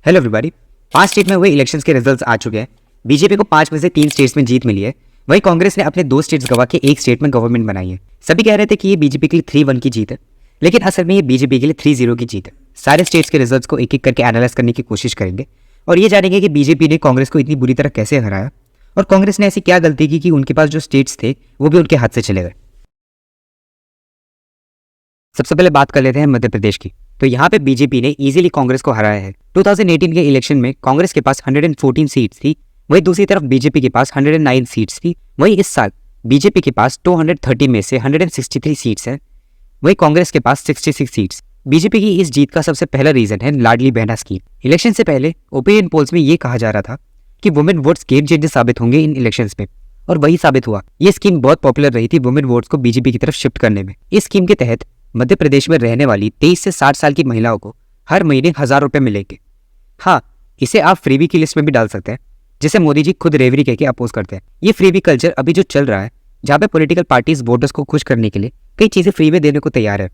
Hello everybody. 5 state में हुए elections के रिजल्ट्स आ चुके हैं। बीजेपी को 5 में से 3 स्टेट्स में जीत मिली है। वहीं कांग्रेस ने अपने 2 स्टेट्स गवा के 1 स्टेट में गवर्नमेंट बनाई है। सभी कह रहे थे कि ये बीजेपी के लिए 3-1 की जीत है, लेकिन असल में ये बीजेपी के लिए 3-0 की जीत है। सारे स्टेट्स के रिजल्ट्स को एक एक करके एनालाइज करने की कोशिश करेंगे और ये जानेंगे कि बीजेपी ने कांग्रेस को इतनी बुरी तरह कैसे हराया और कांग्रेस ने ऐसी क्या गलती की कि उनके पास जो स्टेट्स थे वो भी उनके हाथ से चले गए। सबसे पहले बात कर लेते हैं मध्य प्रदेश की। तो यहाँ पे बीजेपी ने इजीली कांग्रेस को हराया है। 2018 के इलेक्शन में कांग्रेस के पास 114 सीट्स थी, वहीं दूसरी तरफ बीजेपी के पास 109 सीट्स थी। वहीं इस साल बीजेपी के पास 230 में से 163 सीट्स हैं, वहीं कांग्रेस के पास 66 सीट्स। बीजेपी की इस जीत का सबसे पहला रीजन है लाडली बहना स्कीम। इलेक्शन से पहले ओपिनियन पोल्स में ये कहा जा रहा था कि वुमेन वोट्स गेम चेंजर साबित होंगे इन इलेक्शंस में, और वही साबित हुआ। ये स्कीम बहुत पॉपुलर रही थी वुमेन वोट्स को बीजेपी की तरफ शिफ्ट करने में। इस स्कीम के तहत मध्य प्रदेश में रहने वाली 23 से 60 साल की महिलाओं को हर महीने 1000 रुपए मिलेंगे। हाँ, इसे आप फ्रीबी की लिस्ट में भी डाल सकते हैं, जिसे मोदी जी खुद रेवरी कहकर अपोज करते हैं। ये फ्रीबी कल्चर अभी जो चल रहा है, जहाँ पे पॉलिटिकल पार्टीज वोटर्स को खुश करने के लिए कई चीजें फ्री में देने को तैयार है,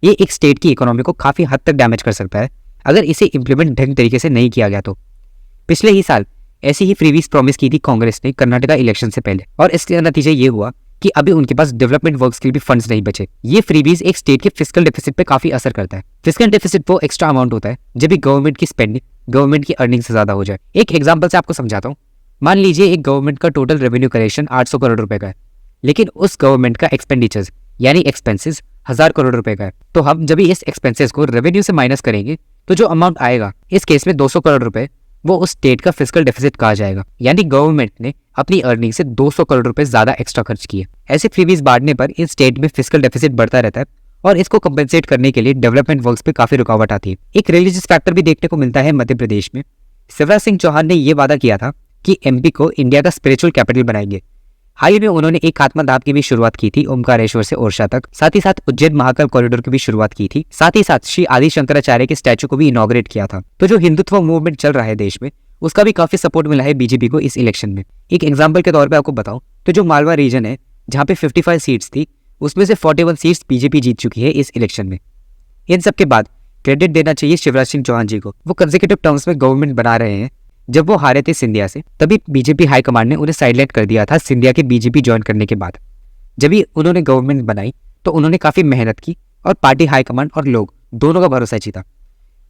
ये एक स्टेट की इकोनॉमी को काफी हद तक डैमेज कर सकता है अगर इसे इंप्लीमेंट ढंग तरीके से नहीं किया गया तो। पिछले ही साल ऐसी ही फ्रीबीज प्रॉमिस की थी कांग्रेस ने कर्नाटका इलेक्शन से पहले, और इसका नतीजा ये हुआ कि अभी उनके पास डेवलपमेंट वर्क्स के लिए भी फंड्स नहीं बचे। ये फ्रीबीज एक स्टेट के फिस्कल डेफिसिट पे काफी असर करता है। फिस्कल डेफिसिट वो एक्स्ट्रा अमाउंट होता है जब भी गवर्नमेंट की स्पेंडिंग गवर्नमेंट की अर्निंग से ज्यादा हो जाए। एक एग्जांपल से आपको समझाता हूँ। मान लीजिए एक गवर्नमेंट का टोटल रेवेन्यू कलेक्शन 800 करोड़ रुपए का है, लेकिन उस गवर्नमेंट का एक्सपेंडिचर्स यानी एक्सपेंसेस 1000 करोड़ रुपए का है। तो हम जब भी इस एक्सपेंसेस को रेवेन्यू से माइनस करेंगे तो जो अमाउंट आएगा, इस केस में 200 करोड़ रुपए, वो उस स्टेट का फिस्कल डेफिसिट कहा जाएगा। यानी गवर्नमेंट ने अपनी अर्निंग से 200 करोड़ रुपए ज्यादा एक्स्ट्रा खर्च किए। ऐसे फ्रीबीज बांटने पर इन स्टेट में फिस्कल डेफिसिट बढ़ता रहता है, और इसको कंपेंसेट करने के लिए डेवलपमेंट वर्क्स पे काफी रुकावट आती है। एक रिलीजियस फैक्टर भी देखने को मिलता है मध्य प्रदेश में। शिवराज सिंह चौहान ने यह वादा किया था कि एमपी को इंडिया का स्पिरिचुअल कैपिटल बनाएंगे। हाल ही में उन्होंने एक खात्मा धाम की भी शुरुआत की थी, ओमकारेश्वर से ओरछा तक। साथ ही साथ उज्जैन महाकाल कॉरिडोर की भी शुरुआत की थी। साथ ही साथ श्री आदि शंकराचार्य के स्टैचू को भी इनॉग्रेट किया था। तो जो हिंदुत्व मूवमेंट चल रहा है देश में, उसका भी काफी सपोर्ट मिला है बीजेपी को इस इलेक्शन में। एक एग्जांपल के तौर पे आपको बताऊं तो जो मालवा रीजन है, जहां पे 55 सीट्स थी, उसमें से 41 सीट्स बीजेपी जीत चुकी है इस इलेक्शन में। इन सब के बाद क्रेडिट देना चाहिए शिवराज सिंह चौहान जी को। वो कंसेक्यूटिव टर्म्स में गवर्नमेंट बना रहे हैं। जब वो हारे थे सिंधिया से, तभी बीजेपी हाईकमांड ने उन्हें साइडलाइन कर दिया था सिंधिया के बीजेपी ज्वाइन करने के बाद। जब भी उन्होंने गवर्नमेंट बनाई तो उन्होंने काफी मेहनत की और पार्टी हाईकमांड और लोग दोनों का भरोसा जीता।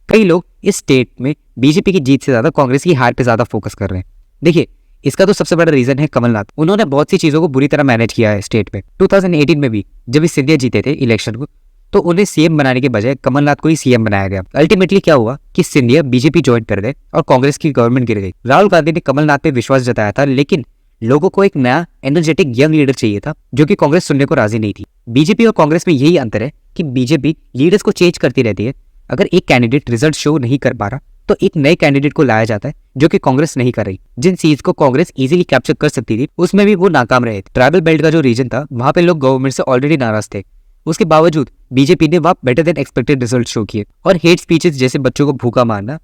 कई लोग इस स्टेट में बीजेपी की जीत से ज्यादा कांग्रेस की हार पे ज्यादा फोकस कर रहे हैं। देखिए, इसका तो सबसे बड़ा रीजन है कमलनाथ। उन्होंने बहुत सी चीजों को बुरी तरह मैनेज किया है स्टेट में। 2018 में भी जब सिंधिया जीते थे इलेक्शन को, तो उन्हें सीएम बनाने के बजाय कमलनाथ को ही सीएम बनाया गया। अल्टीमेटली क्या हुआ कि सिंधिया बीजेपी ज्वाइन कर गए और कांग्रेस की गवर्नमेंट गिर गई। राहुल गांधी ने कमलनाथ पे विश्वास जताया था, लेकिन लोगों को एक नया एनर्जेटिक यंग लीडर चाहिए था, जो कि कांग्रेस सुनने को राजी नहीं थी। बीजेपी और कांग्रेस में यही अंतर है कि बीजेपी लीडर्स को चेंज करती रहती है। अगर एक कैंडिडेट रिजल्ट शो नहीं कर पा रहा तो एक नए कैंडिडेट को लाया जाता है, जो कि कांग्रेस नहीं कर रही। जिन सीट्स को कांग्रेस इजीली कैप्चर कर सकती थी, उसमें भी वो नाकाम रहे। ट्राइबल बेल्ट का जो रीजन था, वहां पे लोग गवर्नमेंट से ऑलरेडी नाराज थे। उसके बावजूद बीजेपी ने वहां better than expected result show किए। और हेट स्पीचेस जैसे बच्चों को भूखा मारना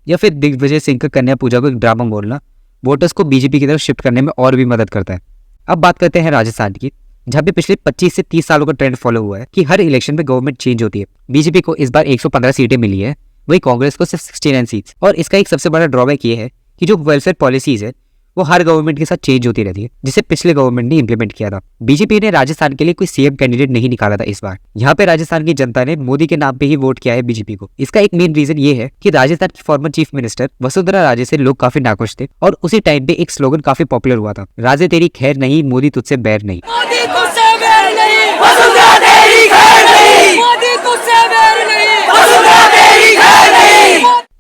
या फिर दिग्विजय सिंह का कन्या पूजा को एक ड्रामा बोलना वोटर्स को बीजेपी की तरफ शिफ्ट करने में और भी मदद करता है। अब बात करते हैं राजस्थान की, जहाँ पे पिछले 25 से 30 सालों का ट्रेंड फॉलो हुआ है कि हर इलेक्शन में गवर्नमेंट चेंज होती है। बीजेपी को इस बार 115 सीटें मिली है, वही कांग्रेस को सिर्फ 69 सीट्स। और इसका एक सबसे बड़ा ड्रॉबैक ये है कि जो वेलफेयर पॉलिसीज है वो हर गवर्नमेंट के साथ चेंज होती रहती है, जिसे पिछले गवर्नमेंट ने इंप्लीमेंट किया था। बीजेपी ने राजस्थान के लिए कोई सीएम कैंडिडेट नहीं निकाला था इस बार। यहाँ पे राजस्थान की जनता ने मोदी के नाम पे ही वोट किया है बीजेपी को। इसका एक मेन रीजन ये है कि राजस्थान की former chief minister Vasundhara Raje से लोग काफी नाखुश थे, और उसी टाइम पे एक स्लोगन काफी पॉपुलर हुआ था, राजे तेरी खैर नहीं, मोदी तुझसे बैर नहीं।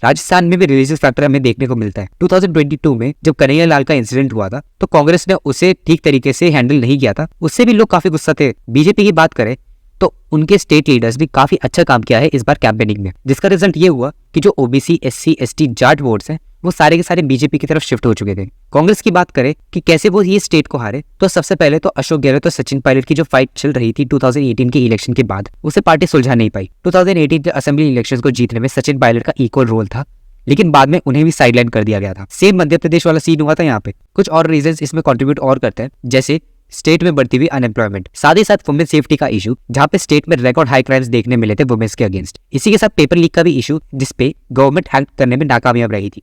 राजस्थान में भी रिलीजियस फैक्टर हमें देखने को मिलता है। 2022 में जब कन्हैया लाल का इंसिडेंट हुआ था, तो कांग्रेस ने उसे ठीक तरीके से हैंडल नहीं किया था। उससे भी लोग काफी गुस्सा थे। बीजेपी की बात करें तो उनके स्टेट लीडर्स भी काफी अच्छा काम किया है इस बार कैंपेनिंग में, जिसका रिजल्ट ये हुआ कि जो OBC, SC, ST, Jat votes हैं, वो सारे के सारे बीजेपी की तरफ शिफ्ट हो चुके थे। कांग्रेस की बात करें कि कैसे वो ये स्टेट को हारे, तो सबसे पहले तो अशोक गहलोत और सचिन पायलट की जो फाइट चल रही थी 2018 के इलेक्शन के बाद, उसे पार्टी सुलझा नहीं पाई। 2018 के असेंबली इलेक्शंस को जीतने में सचिन पायलट का इक्वल रोल था, लेकिन बाद में उन्हें भी साइडलाइन कर दिया गया था। सेम मध्य प्रदेश वाला सीन हुआ था यहाँ पे। कुछ और रीजंस इसमें कंट्रीब्यूट और करते हैं, जैसे स्टेट में बढ़ती हुई अनएम्प्लॉयमेंट, साथ ही साथ वुमेन सेफ्टी का इशू, जहाँ पे स्टेट में रिकॉर्ड हाई क्राइम्स देखने मिले थे वुमेन्स के अगेंस्ट। इसी के साथ पेपर लीक का भी इशू, जिसपे गवर्नमेंट एक्ट करने में नाकामयाब रही थी।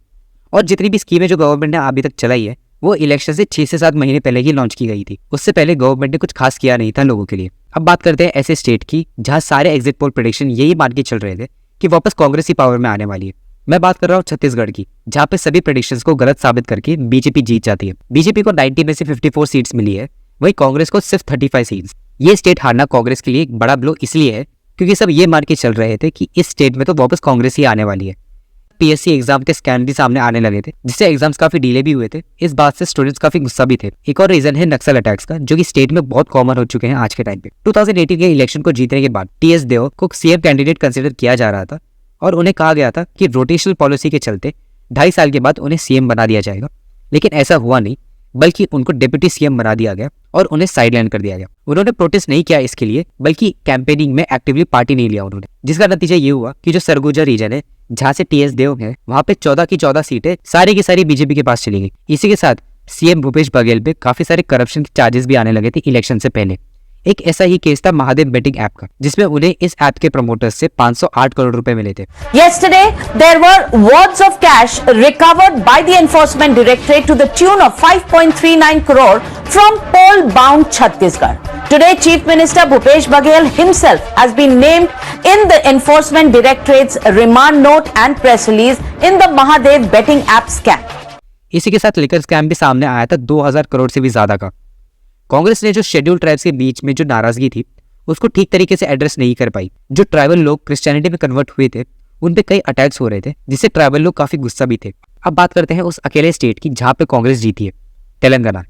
और जितनी भी स्कीमें जो गवर्नमेंट ने अभी तक चलाई है वो इलेक्शन से 6 से 7 महीने पहले ही लॉन्च की गई थी। उससे पहले गवर्नमेंट ने कुछ खास किया नहीं था लोगों के लिए। अब बात करते हैं ऐसे स्टेट की जहां सारे एग्जिट पोल प्रेडिक्शन यही मान के चल रहे थे कि वापस कांग्रेस ही पावर में आने वाली है। मैं बात कर रहा हूँ छत्तीसगढ़ की, जहां पे सभी प्रेडिक्शंस को गलत साबित करके बीजेपी जीत जाती है। बीजेपी को 90 में से 54 सीट्स मिली है, वहीं कांग्रेस को सिर्फ 35 सीट्स। ये स्टेट हारना कांग्रेस के लिए एक बड़ा ब्लो इसलिए है क्योंकि सब ये मान के चल रहे थे कि इस स्टेट में तो वापस कांग्रेस ही आने वाली है। पीएससी एग्जाम के स्कैम भी सामने आने लगे थे, जिससे एग्जाम्स काफी डिले भी हुए थे। इस बात से स्टूडेंट्स काफी गुस्सा भी थे। एक और रीजन है नक्सल अटैक्स का, जो कि स्टेट में बहुत कॉमन हो चुके हैं आज के टाइम पे। 2018 के इलेक्शन को जीतने के बाद टीएस देव को सीएम कैंडिडेट कंसिडर किया जा रहा था और उन्हें कहा गया था कि रोटेशनल पॉलिसी के चलते 2.5 साल के बाद उन्हें सीएम बना दिया जाएगा, लेकिन ऐसा हुआ नहीं, बल्कि उनको डिप्टी सीएम बना दिया गया और उन्हें साइडलाइन कर दिया गया। उन्होंने प्रोटेस्ट नहीं किया इसके लिए, बल्कि कैंपेनिंग में एक्टिवली पार्टी नहीं लिया उन्होंने, जिसका नतीजा ये हुआ कि जो सरगुजा रीजन है जहां से टीएस देव है, वहां पे 14 की 14 सीटें सारी की सारी बीजेपी के पास चली गई। इसी के साथ सीएम भूपेश बघेल पे काफी सारे करप्शन के चार्जेस भी आने लगे थे इलेक्शन से पहले। एक ऐसा ही केस था महादेव बेटिंग ऐप का, जिसमें उन्हें इस ऐप के प्रमोटर्स से 508 करोड़ रुपए मिले थे। Yesterday, there were wads of cash recovered by the Enforcement Directorate to the tune of 5.39 crore from poll-bound Chhattisgarh. Today, Chief Minister Bhupesh Baghel himself has been named in the Enforcement Directorate's remand note and press release in the Mahadev betting app scam. इसी के साथ liquor scam भी सामने आया था 2000 करोड़ से भी ज्यादा का। कांग्रेस ने जो शेड्यूल ट्राइब्स के बीच में जो नाराजगी थी उसको ठीक तरीके से एड्रेस नहीं कर पाई। जो ट्राइबल लोग क्रिश्चियनिटी में कन्वर्ट हुए थे उन पे कई अटैक्स हो रहे थे, जिससे ट्राइबल लोग काफी गुस्सा भी थे। अब बात करते हैं उस अकेले स्टेट की जहां पे कांग्रेस जीती है, तेलंगाना।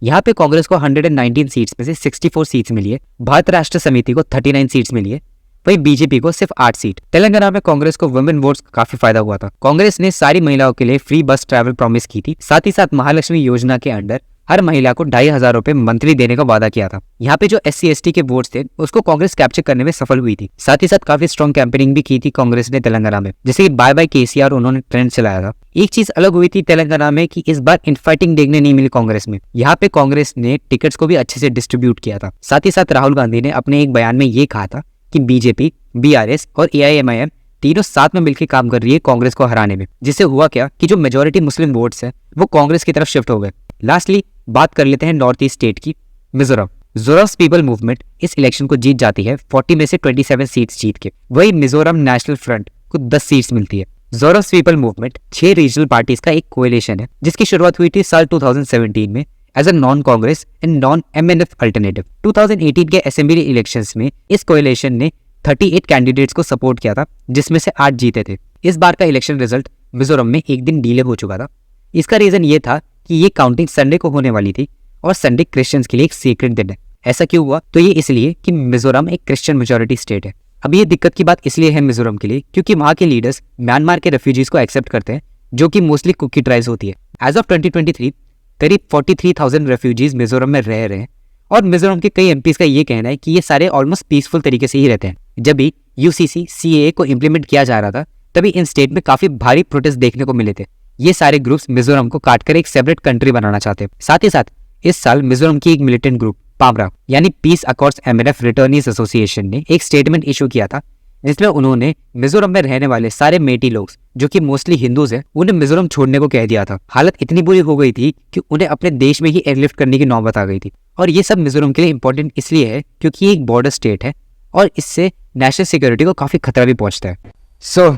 यहाँ पे कांग्रेस को 119 सीट्स में से 64 सीट्स मिली है, भारत राष्ट्र समिति को 39 सीट्स मिली है, वहीं बीजेपी को सिर्फ 8 सीट। तेलंगाना में कांग्रेस को वुमेन वोट्स का काफी फायदा हुआ था। कांग्रेस ने सारी महिलाओं के लिए फ्री बस ट्रैवल प्रॉमिस की थी, साथ ही साथ महालक्ष्मी योजना के अंडर हर महिला को 2,500 रुपए मंथली देने का वादा किया था। यहाँ पे जो SC/ST के वोट्स थे उसको कांग्रेस कैप्चर करने में सफल हुई थी। साथ ही साथ काफी स्ट्रॉन्ग कैंपेनिंग भी की थी कांग्रेस ने तेलंगाना में, जैसे कि बाय बाय केसीआर उन्होंने ट्रेंड चलाया था। एक चीज अलग हुई थी तेलंगाना में कि इस बार इनफाइटिंग देखने नहीं मिली कांग्रेस में। यहाँ पे कांग्रेस ने टिकट्स को भी अच्छे से डिस्ट्रीब्यूट किया था। साथ ही साथ राहुल गांधी ने अपने एक बयान में ये कहा था कि बीजेपी, BRS और AIMIM तीनों साथ में मिलकर काम कर रही है कांग्रेस को हराने में। जिससे हुआ क्या कि जो मेजोरिटी मुस्लिम वोट्स है वो कांग्रेस की तरफ शिफ्ट हो गए। लास्टली बात कर लेते हैं नॉर्थ ईस्ट स्टेट की, मिजोरम। जोरफ पीपल मूवमेंट इस इलेक्शन को जीत जाती है 40 में से 27 सीट्स जीत के। वही मिजोरम नेशनल फ्रंट को 10 सीट्स मिलती है। जोरफ पीपल मूवमेंट 6 रीजनल पार्टीज का एक कोएलिशन है, जिसकी शुरुआत हुई थी साल 2017 में as a non Congress and non MNF alternative. 2018 के असेंबली इलेक्शंस में इस कोएलिशन ने 38 कैंडिडेट्स को सपोर्ट किया था, जिसमें से 8 जीते थे। इस बार का इलेक्शन रिजल्ट मिजोरम में एक दिन डिले हो चुका था। इसका रीजन ये था कि ये काउंटिंग संडे को होने वाली थी और संडे क्रिश्चियंस के लिए एक सीक्रेट दिन है। ऐसा क्यों हुआ? तो ये इसलिए कि मिजोरम एक क्रिश्चियन मेजोरिटी स्टेट है। अब ये दिक्कत की बात इसलिए है मिजोरम के लिए क्योंकि वहाँ के लीडर्स म्यांमार के रेफ्यूजीज को एक्सेप्ट करते हैं, जो कि मोस्टली कुकी ट्राइब्स होती है। एज ऑफ 2023 करीब 43,000 रेफ्यूजीज मिजोरम में रह रहे हैं और मिजोरम के कई MPs का ये कहना है कि ये सारे ऑलमोस्ट पीसफुल तरीके से ही रहते हैं। जब भी UCC CAA को इम्प्लीमेंट किया जा रहा था तभी इन स्टेट में काफी भारी प्रोटेस्ट देखने को मिले थे। ये सारे ग्रुप्स मिजोरम को काटकर एक सेपरेट कंट्री बनाना चाहते हैं। साथ ही साथ इस साल मिजोरम की एक मिलिटेंट ग्रुप पामरा यानी peace accords MNF returnees association ने एक स्टेटमेंट इशू किया था, जिसमें उन्होंने मिजोरम में रहने वाले सारे मेटी लोग जो कि मोस्टली हिंदूज हैं उन्हें मिजोरम छोड़ने को कह दिया था। हालत इतनी बुरी हो गई थी कि उन्हें अपने देश में ही एयरलिफ्ट करने की नौबत आ गई थी। और ये सब मिजोरम के लिए इंपॉर्टेंट इसलिए है क्योंकि ये एक बॉर्डर स्टेट है और इससे नेशनल सिक्योरिटी को काफी खतरा भी पहुंचता है। So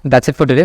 that's it for today.